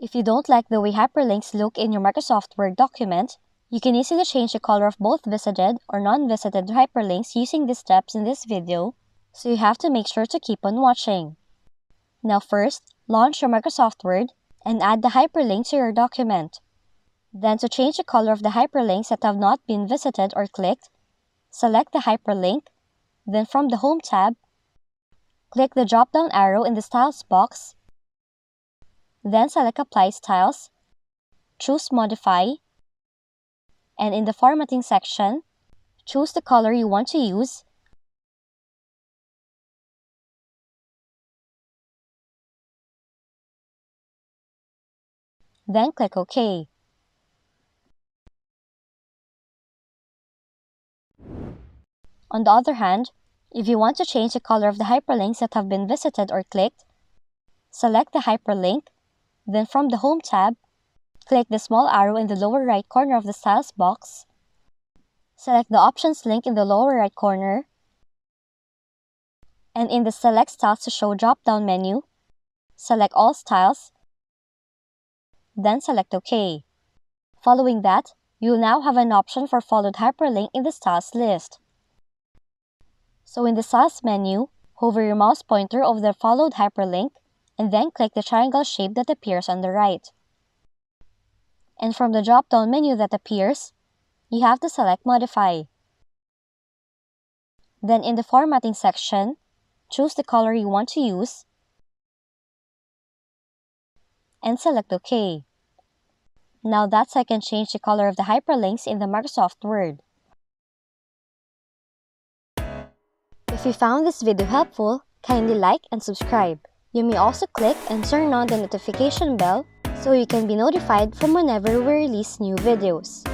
If you don't like the way hyperlinks look in your Microsoft Word document, you can easily change the color of both visited or non-visited hyperlinks using the steps in this video, so you have to make sure to keep on watching. Now first, launch your Microsoft Word and add the hyperlink to your document. Then to change the color of the hyperlinks that have not been visited or clicked, select the hyperlink, then from the Home tab, click the drop-down arrow in the Styles box, then select Apply Styles, choose Modify, and in the Formatting section, choose the color you want to use, then click OK. On the other hand, if you want to change the color of the hyperlinks that have been visited or clicked, select the hyperlink, then from the Home tab, click the small arrow in the lower right corner of the Styles box, select the Options link in the lower right corner, and in the Select Styles to Show drop-down menu, select All Styles, then select OK. Following that, you will now have an option for followed hyperlink in the Styles list. So in the Styles menu, hover your mouse pointer over the followed hyperlink, and then click the triangle shape that appears on the right. And from the drop-down menu that appears, you have to select Modify. Then in the Formatting section, choose the color you want to use, and select OK. Now that's how I can change the color of the hyperlinks in the Microsoft Word. If you found this video helpful, kindly like and subscribe. You may also click and turn on the notification bell so you can be notified from whenever we release new videos.